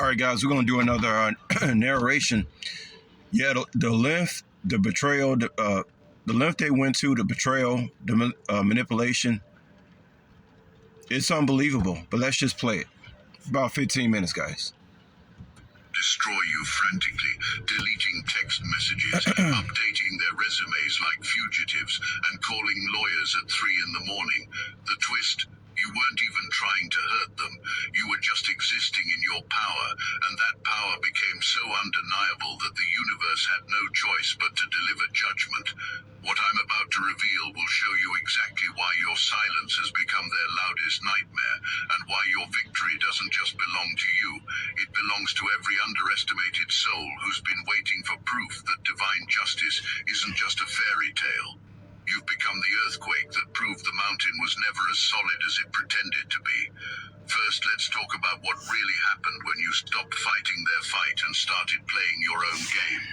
All right, guys, we're gonna do another narration. Yeah, the length, the betrayal, the length they went to, the betrayal, the manipulation. It's unbelievable. But let's just play it. About 15 minutes, guys. Destroy you frantically, deleting text messages, updating their resumes like fugitives, and calling lawyers at 3 in the morning. The twist? You weren't even trying to hurt them. You were just existing in your power, and that power became so undeniable that the universe had no choice but to deliver judgment. What I'm about to reveal will show you exactly why your silence has become their loudest nightmare, and why your victory doesn't just belong to you. It belongs to every underestimated soul who's been waiting for proof that divine justice isn't just a fairy tale. You've become the earthquake that proved the mountain was never as solid as it pretended to be. First, let's talk about what really happened when you stopped fighting their fight and started playing your own game.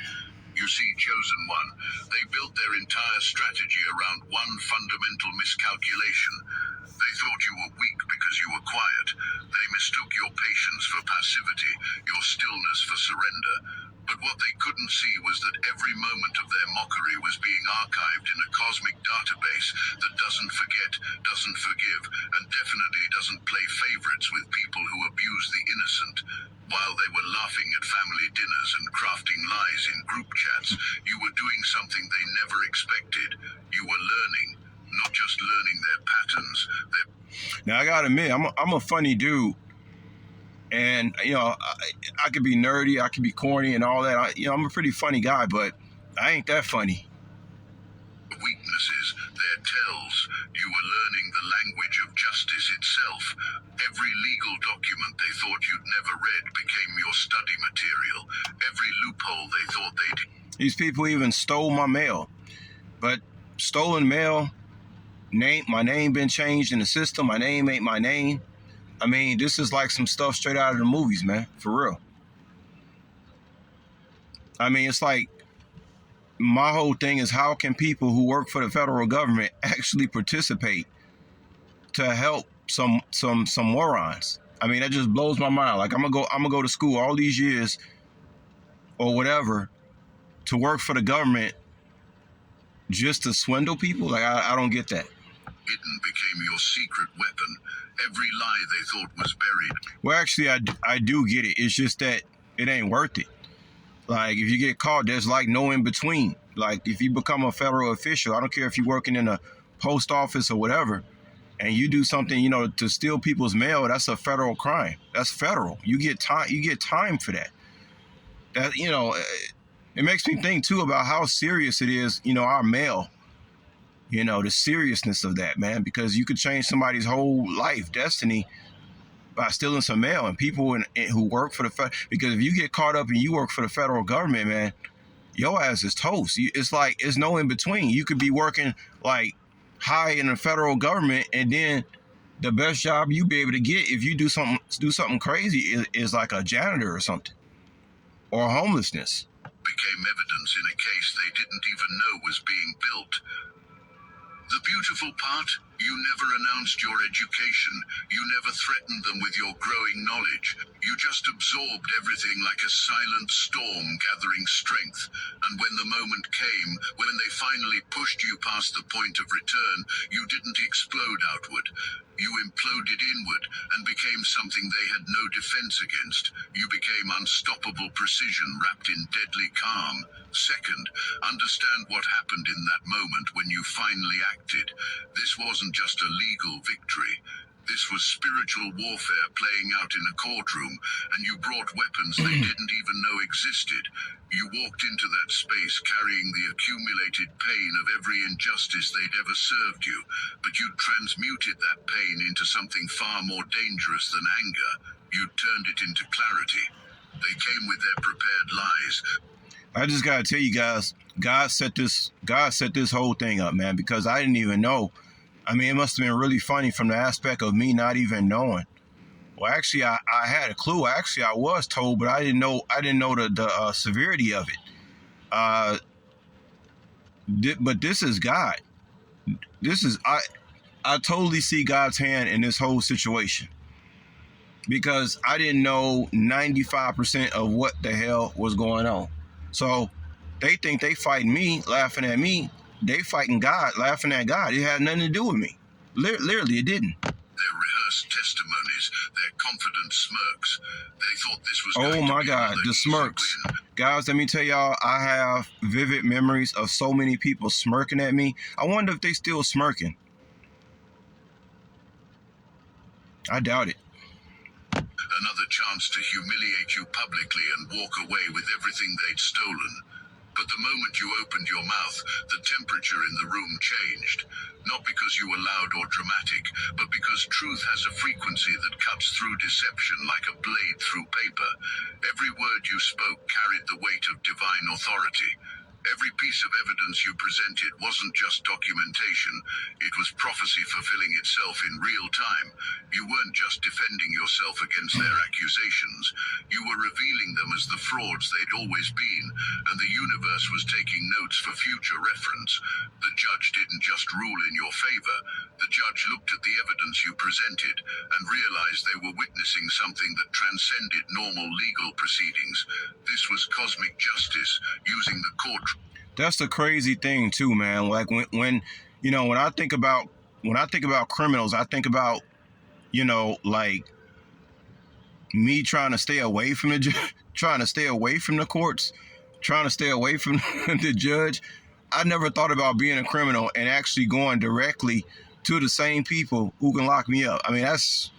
You see, Chosen One, they built their entire strategy around one fundamental miscalculation. They thought you were weak because you were quiet. They mistook your patience for passivity, your stillness for surrender. But what they couldn't see was that every moment of their mockery was being archived in a cosmic database that doesn't forget, doesn't forgive, and definitely doesn't play favorites with people who abuse the innocent. While they were laughing at family dinners and crafting lies in group chats, you were doing something they never expected. You were learning, not just learning their patterns. Now, I gotta admit, I'm a funny dude. And, I could be nerdy, I could be corny and all that. I'm a pretty funny guy, but I ain't that funny. Weaknesses, their tells. You were learning the language of justice itself. Every legal document they thought you'd never read became your study material. Every loophole they thought they'd... These people even stole my mail. But stolen mail, my name been changed in the system. My name ain't my name. I mean, this is like some stuff straight out of the movies, man, for real. I mean, it's like, my whole thing is, how can people who work for the federal government actually participate to help some morons? I mean, that just blows my mind. Like, I'm gonna go to school all these years or whatever to work for the government just to swindle people? Like, I don't get that. Hidden became your secret weapon. Every lie they thought was buried. Well, actually, I do get it. It's just that it ain't worth it. Like, if you get caught, there's like no in between. Like, if you become a federal official, I don't care if you're working in a post office or whatever, and you do something, to steal people's mail, that's a federal crime. That's federal. You get time. You get time for that. That, it makes me think too about how serious it is. Our mail. The seriousness of that, man, because you could change somebody's whole life, destiny, by stealing some mail. And people who work for because if you get caught up and you work for the federal government, man, your ass is toast. It's like, it's no in between. You could be working like high in the federal government, and then the best job you be able to get if you do something crazy is like a janitor or something, or homelessness. Became evidence in a case they didn't even know was being built. The beautiful part? You never announced your education. You never threatened them with your growing knowledge. You just absorbed everything like a silent storm gathering strength. And when the moment came, when they finally pushed you past the point of return, you didn't explode outward. You imploded inward and became something they had no defense against. You became unstoppable precision wrapped in deadly calm. Second, understand what happened in that moment when you finally acted. This wasn't just a legal victory. This was spiritual warfare playing out in a courtroom, and you brought weapons they didn't even know existed. You walked into that space carrying the accumulated pain of every injustice they'd ever served you, but you transmuted that pain into something far more dangerous than anger. You turned it into clarity. They came with their prepared lies. I just gotta tell you guys, God set this whole thing up, man, because I didn't even know. I mean, it must have been really funny from the aspect of me not even knowing. Well, actually, I had a clue. Actually, I was told, but I didn't know the severity of it. But this is God. I totally see God's hand in this whole situation. because I didn't know 95% of what the hell was going on. So they think they fighting me, laughing at me. They fighting God, laughing at God. It had nothing to do with me. Literally, it didn't. Their rehearsed testimonies, their confident smirks. They thought this was Oh going to my be God, another the easy smirks. win. Guys, let me tell y'all, I have vivid memories of so many people smirking at me. I wonder if they still smirking. I doubt it. Another chance to humiliate you publicly and walk away with everything they'd stolen. But the moment you opened your mouth, the temperature in the room changed. Not because you were loud or dramatic, but because truth has a frequency that cuts through deception like a blade through paper. Every word you spoke carried the weight of divine authority. Every piece of evidence you presented wasn't just documentation, it was prophecy fulfilling itself in real time. You weren't just defending yourself against their accusations, you were revealing them as the frauds they'd always been, and the universe was taking notes for future reference. The judge didn't just rule in your favor, the judge looked at the evidence you presented and realized they were witnessing something that transcended normal legal proceedings. This was cosmic justice, using the court. That's the crazy thing too, man. Like when you know, when I think about criminals, I think about, like me trying to stay away from trying to stay away from the courts, trying to stay away from the judge. I never thought about being a criminal and actually going directly to the same people who can lock me up. I mean, that's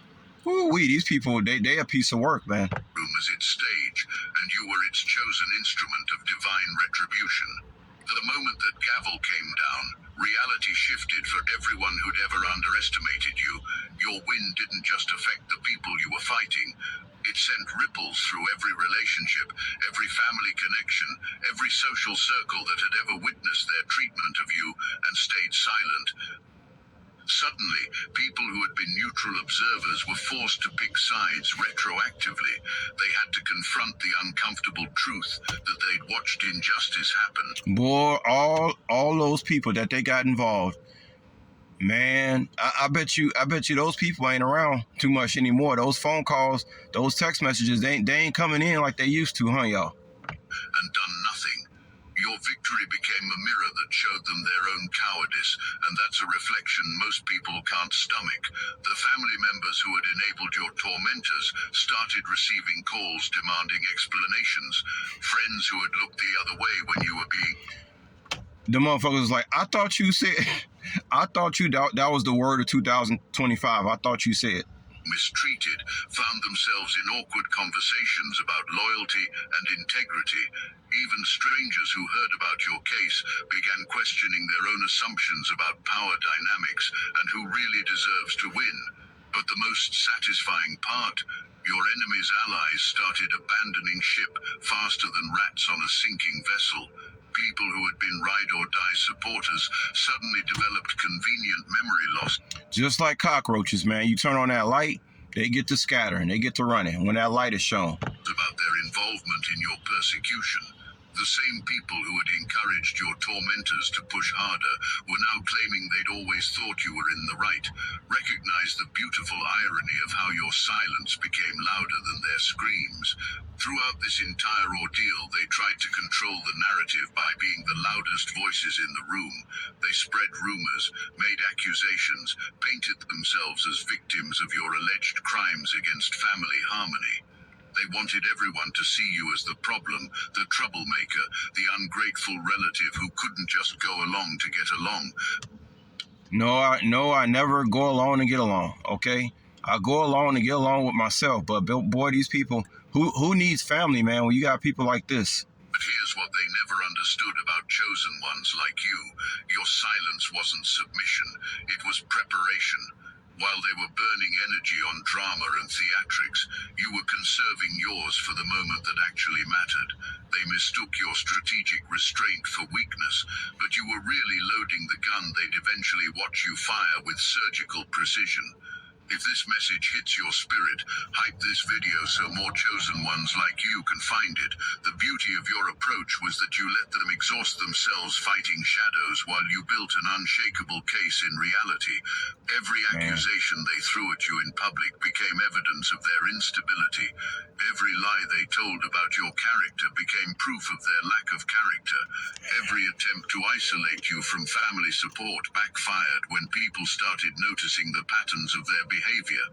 these people, they a piece of work, man. Room as its stage, and you were its chosen instrument of divine retribution. The moment that gavel came down, reality shifted for everyone who'd ever underestimated you. Your win didn't just affect the people you were fighting. It sent ripples through every relationship, every family connection, every social circle that had ever witnessed their treatment of you and stayed silent. Suddenly, people who had been neutral observers were forced to pick sides retroactively. They had to confront the uncomfortable truth that they'd watched injustice happen. Boy, all those people that they got involved, man, I bet you those people ain't around too much anymore. Those phone calls, those text messages, they ain't coming in like they used to, huh, y'all? And done nothing. Your victory became a mirror that showed them their own cowardice, and that's a reflection most people can't stomach. The family members who had enabled your tormentors started receiving calls demanding explanations. Friends who had looked the other way when you were being... The motherfuckers was like, I thought you said, that was the word of 2025. I thought you said. Mistreated, found themselves in awkward conversations about loyalty and integrity. Even strangers who heard about your case began questioning their own assumptions about power dynamics and who really deserves to win. But the most satisfying part, your enemy's allies started abandoning ship faster than rats on a sinking vessel. People who had been ride-or-die supporters suddenly developed convenient memory loss. Just like cockroaches, man. You turn on that light, they get to scattering, they get to running when that light is shown. About their involvement in your persecution. The same people who had encouraged your tormentors to push harder were now claiming they'd always thought you were in the right. Recognize the beautiful irony of how your silence became louder than their screams. Throughout this entire ordeal, they tried to control the narrative by being the loudest voices in the room. They spread rumors, made accusations, painted themselves as victims of your alleged crimes against family harmony. They wanted everyone to see you as the problem, the troublemaker, the ungrateful relative who couldn't just go along to get along. No, I never go along to get along, okay? I go along to get along with myself, but boy, these people, who needs family, man, when you got people like this? But here's what they never understood about chosen ones like you. Your silence wasn't submission, it was preparation. While they were burning energy on drama and theatrics, you were conserving yours for the moment that actually mattered. They mistook your strategic restraint for weakness, but you were really loading the gun they'd eventually watch you fire with surgical precision. If this message hits your spirit, hype this video so more chosen ones like you can find it. The beauty of your approach was that you let them exhaust themselves fighting shadows while you built an unshakable case in reality. Every accusation they threw at you in public became evidence of their instability. Every lie they told about your character became proof of their lack of character. Every attempt to isolate you from family support backfired when people started noticing the patterns of their behavior.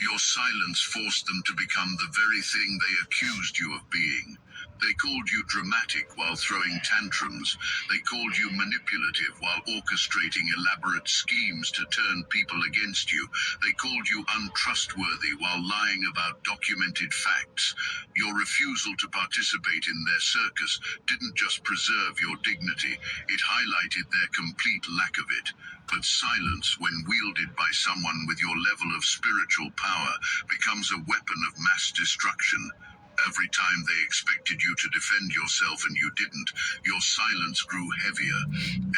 Your silence forced them to become the very thing they accused you of being. They called you dramatic while throwing tantrums. They called you manipulative while orchestrating elaborate schemes to turn people against you. They called you untrustworthy while lying about documented facts. Your refusal to participate in their circus didn't just preserve your dignity, it highlighted their complete lack of it. But silence, when wielded by someone with your level of spiritual power, becomes a weapon of mass destruction. Every time they expected you to defend yourself and you didn't, your silence grew heavier.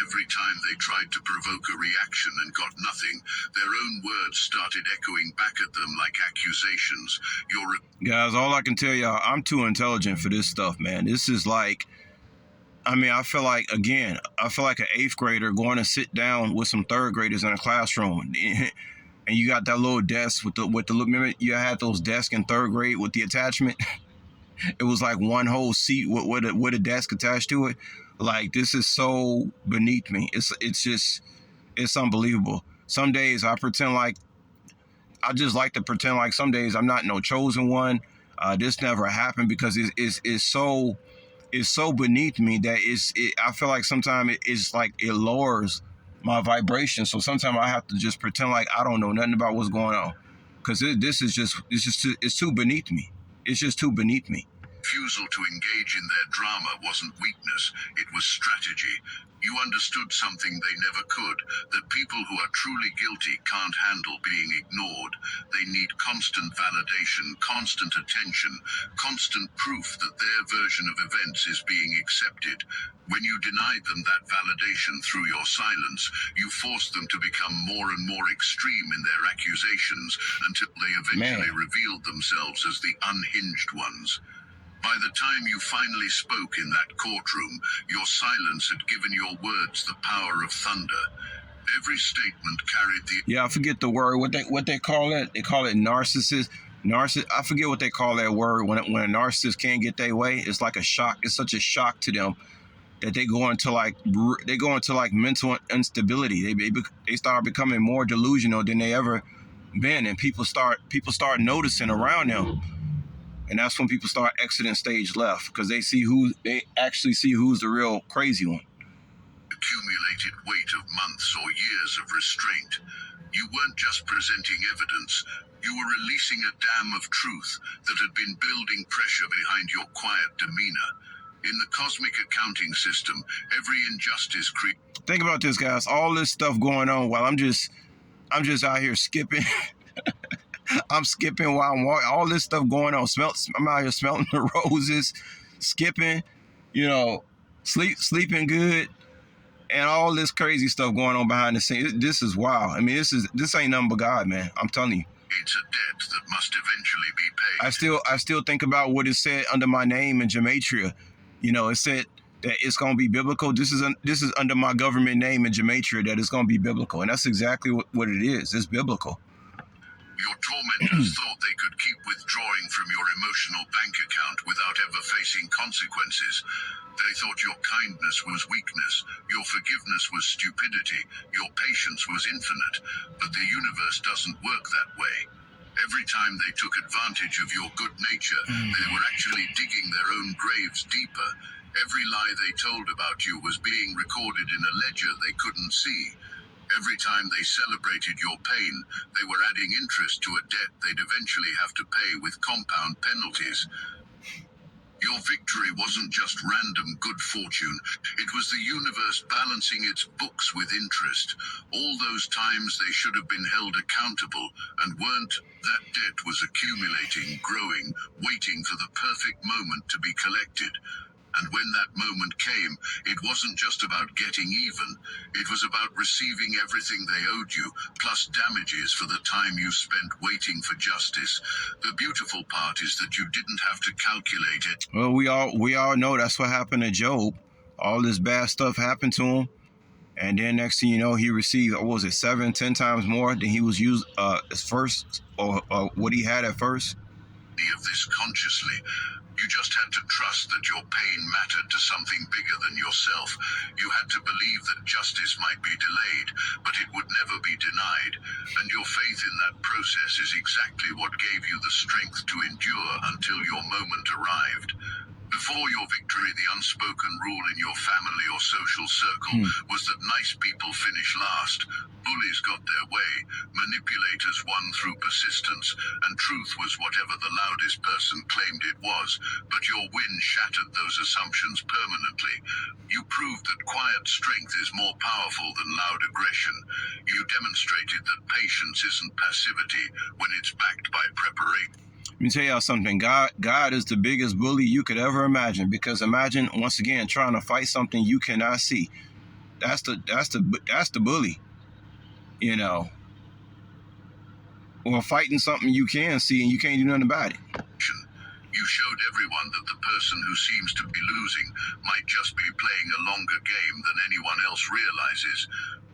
Every time they tried to provoke a reaction and got nothing, their own words started echoing back at them like accusations. Guys, all I can tell y'all, I'm too intelligent for this stuff, man. This is like, I mean, I feel like an 8th grader going to sit down with some 3rd graders in a classroom. And you got that little desk with the remember you had those desks in 3rd grade with the attachment. It was like one whole seat with a desk attached to it. Like, this is so beneath me. It's unbelievable. Some days I just like to pretend like some days I'm not no chosen one. This never happened because it's so beneath me that I feel like sometimes it's like it lowers my vibration. So sometimes I have to just pretend like I don't know nothing about what's going on, because it's too beneath me. It's just too beneath me. Refusal to engage in their drama wasn't weakness, it was strategy. You understood something they never could, that people who are truly guilty can't handle being ignored. They need constant validation, constant attention, constant proof that their version of events is being accepted. When you denied them that validation through your silence, you forced them to become more and more extreme in their accusations until they eventually revealed themselves as the unhinged ones. By the time you finally spoke in that courtroom, your silence had given your words the power of thunder. Every statement carried the... Yeah, I forget the word. What they call it? They call it narcissist. I forget what they call that word when a narcissist can't get their way. It's like a shock. It's such a shock to them that they go into like mental instability. They start becoming more delusional than they ever been, and people start noticing around them. And that's when people start exiting stage left, because they actually see who's the real crazy one. Accumulated weight of months or years of restraint. You weren't just presenting evidence, you were releasing a dam of truth that had been building pressure behind your quiet demeanor. In the cosmic accounting system, every injustice Think about this, guys. All this stuff going on while I'm just out here skipping. I'm skipping while I'm walking. All this stuff going on. I'm out here smelling the roses, skipping, sleeping good, and all this crazy stuff going on behind the scenes. This is wild. I mean, this ain't nothing but God, man. I'm telling you. It's a debt that must eventually be paid. I still think about what it said under my name in Gematria. It said that it's going to be biblical. This is under my government name in Gematria, that it's going to be biblical, and that's exactly what it is. It's biblical. Your tormentors thought they could keep withdrawing from your emotional bank account without ever facing consequences. They thought your kindness was weakness, your forgiveness was stupidity, your patience was infinite, but the universe doesn't work that way. Every time they took advantage of your good nature, they were actually digging their own graves deeper. Every lie they told about you was being recorded in a ledger they couldn't see. Every time they celebrated your pain, they were adding interest to a debt they'd eventually have to pay with compound penalties. Your victory wasn't just random good fortune, it was the universe balancing its books with interest. All those times they should have been held accountable and weren't, that debt was accumulating, growing, waiting for the perfect moment to be collected. And when that moment came, it wasn't just about getting even. It was about receiving everything they owed you, plus damages for the time you spent waiting for justice. The beautiful part is that you didn't have to calculate it. Well, we all know that's what happened to Job. All this bad stuff happened to him, and then next thing you know, he received, what was it, 7, 10 times more than he was used as first, or what he had at first. Of this consciously. You just had to trust that your pain mattered to something bigger than yourself. You had to believe that justice might be delayed, but it would never be denied. And your faith in that process is exactly what gave you the strength to endure until your moment arrived. Before your victory, the unspoken rule in your family or social circle was that nice people finish last. Bullies got their way, manipulators won through persistence, and truth was whatever the loudest person claimed it was. But your win shattered those assumptions permanently. You proved that quiet strength is more powerful than loud aggression. You demonstrated that patience isn't passivity when it's backed by preparation. Let me tell y'all something. God is the biggest bully you could ever imagine. Because imagine, once again, trying to fight something you cannot see. That's the bully, you know. Or fighting something you can see and you can't do nothing about it. You showed everyone that the person who seems to be losing might just be playing a longer game than anyone else realizes.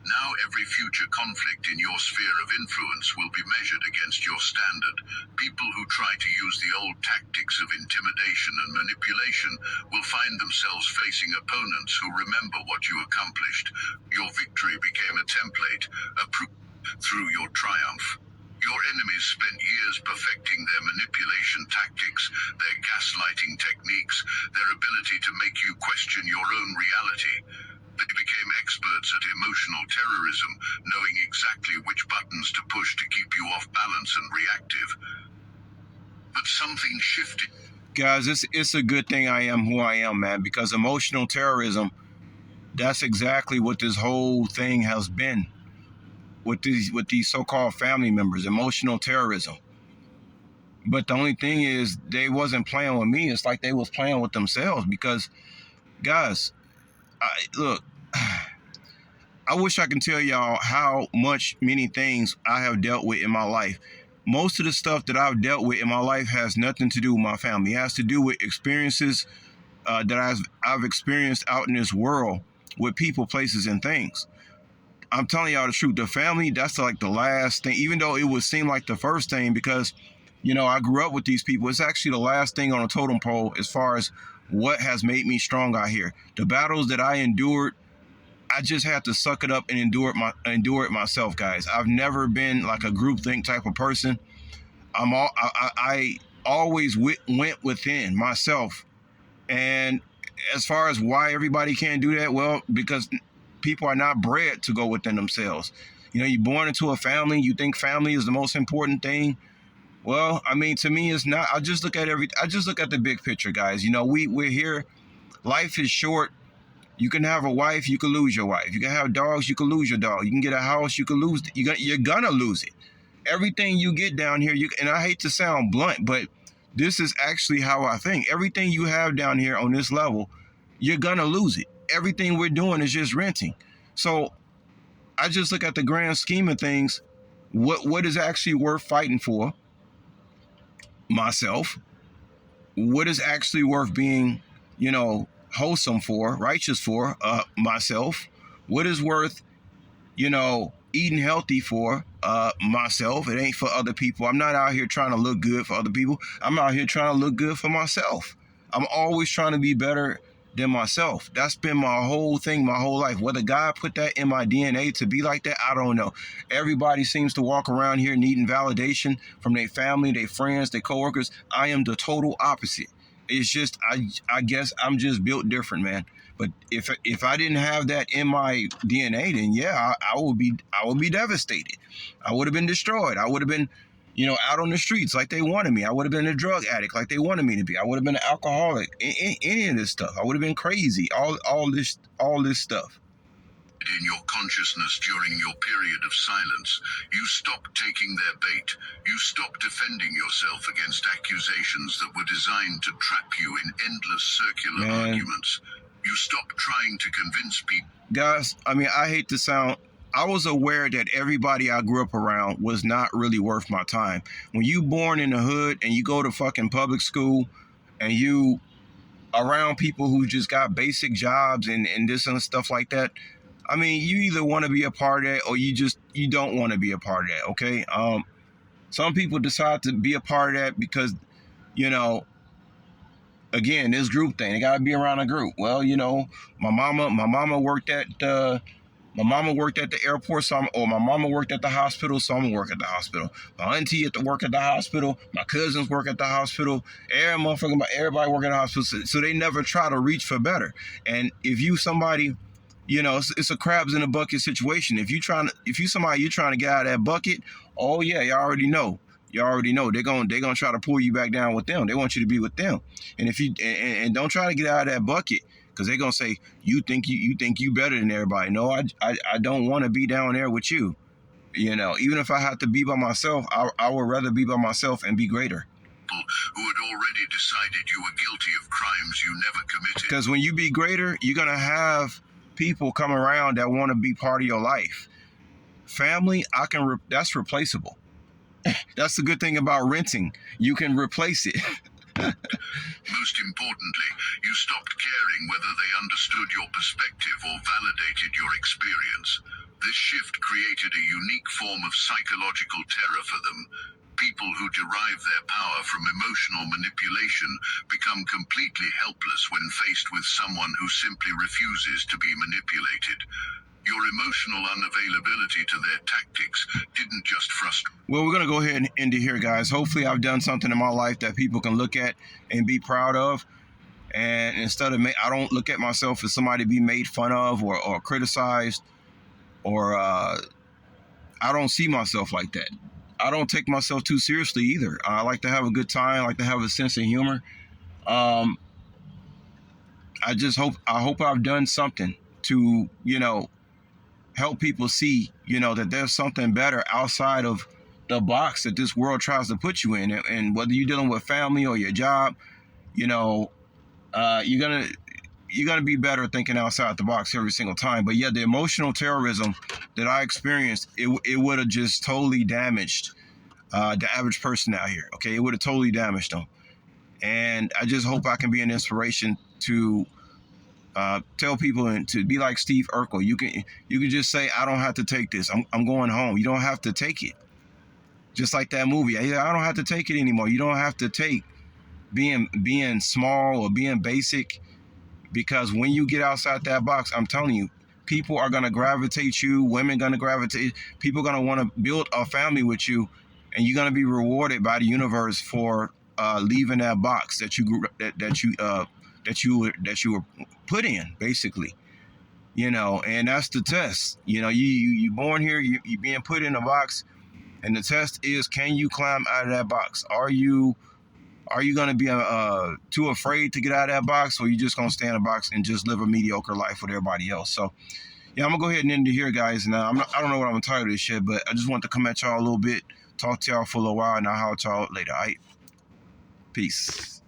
Now every future conflict in your sphere of influence will be measured against your standard. People who try to use the old tactics of intimidation and manipulation will find themselves facing opponents who remember what you accomplished. Your victory became a template, a proof through your triumph. Your enemies spent years perfecting their manipulation tactics, their gaslighting techniques, their ability to make you question your own reality. They became experts at emotional terrorism, knowing exactly which buttons to push to keep you off balance and reactive. But something shifted. Guys, it's a good thing I am who I am, man, because emotional terrorism, that's exactly what this whole thing has been. With these so-called family members, emotional terrorism. But the only thing is, they wasn't playing with me. It's like they was playing with themselves. Because, guys, look, I wish I can tell y'all how many things I have dealt with in my life. Most of the stuff that I've dealt with in my life has nothing to do with my family. It has to do with experiences that I've experienced out in this world with people, places, and things. I'm telling y'all the truth. The family, that's like the last thing, even though it would seem like the first thing, because, you know, I grew up with these people. It's actually the last thing on a totem pole as far as what has made me strong out here. The battles that I endured, I just had to suck it up and endure it myself, guys. I've never been like a groupthink type of person. I always went within myself. And as far as why everybody can't do that, well, because people are not bred to go within themselves. You know, you're born into a family. You think family is the most important thing. Well, I mean, to me, it's not. I just look at the big picture, guys. You know, we're here. Life is short. You can have a wife, you can lose your wife. You can have dogs, you can lose your dog. You can get a house, you can lose. You're gonna lose it. Everything you get down here, and I hate to sound blunt, but this is actually how I think. Everything you have down here on this level, you're gonna lose it. Everything we're doing is just renting. So I just look at the grand scheme of things. What is actually worth fighting for? Myself. What is actually worth being, you know, wholesome for, righteous for? Myself. What is worth, you know, eating healthy for? Myself. It ain't for other people. I'm not out here trying to look good for other people. I'm out here trying to look good for myself. I'm always trying to be better than myself. That's been my whole thing, my whole life. Whether God put that in my DNA to be like that, I don't know. Everybody seems to walk around here needing validation from their family, their friends, their coworkers. I am the total opposite. It's just, I guess I'm just built different, man. But if I didn't have that in my DNA, then yeah, I would be devastated. I would have been destroyed. I would have been, you know, out on the streets like they wanted me. I would have been a drug addict like they wanted me to be. I would have been an alcoholic. Any of this stuff. I would have been crazy. All this stuff. in your consciousness during your period of silence. You stopped taking their bait. You stopped defending yourself against accusations that were designed to trap you in endless circular arguments. You stopped trying to convince people. Guys, I mean, I hate to sound, I was aware that everybody I grew up around was not really worth my time. When you born in the hood and you go to fucking public school and you around people who just got basic jobs and this and stuff like that, I mean, you either want to be a part of that or you don't want to be a part of that, okay? Some people decide to be a part of that because, you know, again, this group thing, they gotta be around a group. Well, you know, my mama worked at the airport, or my mama worked at the hospital, so I'm gonna work at the hospital. My auntie had to work at the hospital. My cousins work at the hospital. Everybody work at the hospital. So they never try to reach for better. And if you somebody, you know, it's a crabs in a bucket situation. If you somebody you're trying to get out of that bucket, oh yeah, you already know. You already know they're gonna try to pull you back down with them. They want you to be with them. And if you and don't try to get out of that bucket, because they're gonna say you think you better than everybody. No, I don't want to be down there with you. You know, even if I have to be by myself, I would rather be by myself and be greater. Who had already decided you were guilty of crimes you never committed. Because when you be greater, you're gonna have people come around that want to be part of your life. Family, that's replaceable. That's the good thing about renting. You can replace it. Most importantly, you stopped caring whether they understood your perspective or validated your experience. This shift created a unique form of psychological terror for them. People who derive their power from emotional manipulation become completely helpless when faced with someone who simply refuses to be manipulated. Your emotional unavailability to their tactics didn't just frustrate. Well, we're going to go ahead and end it here, guys. Hopefully I've done something in my life that people can look at and be proud of. And instead of I don't look at myself as somebody to be made fun of or criticized, or I don't see myself like that. I don't take myself too seriously either. I like to have a good time. I like to have a sense of humor. I hope I've done something to, you know, help people see, you know, that there's something better outside of the box that this world tries to put you in. And whether you're dealing with family or your job, you know, you're gonna be better thinking outside the box every single time. But yeah, the emotional terrorism that I experienced, it would have just totally damaged the average person out here. Okay, it would have totally damaged them. And I just hope I can be an inspiration to tell people and to be like Steve Urkel. You can just say, I don't have to take this. I'm going home. You don't have to take it. Just like that movie. I don't have to take it anymore. You don't have to take being small or being basic, because when you get outside that box, I'm telling you, people are gonna gravitate you. Women gonna gravitate. People gonna want to build a family with you, and you're gonna be rewarded by the universe for leaving that box that you were put in, basically. You know, and that's the test. You know, you born here, you being put in a box, and the test is, can you climb out of that box? Are you going to be too afraid to get out of that box, or you just going to stay in a box and just live a mediocre life with everybody else? So, yeah, I'm going to go ahead and end it here, guys. And I don't know what I'm going to title this shit, but I just want to come at y'all a little bit, talk to y'all for a little while, and I'll holler at y'all later, all right? Peace.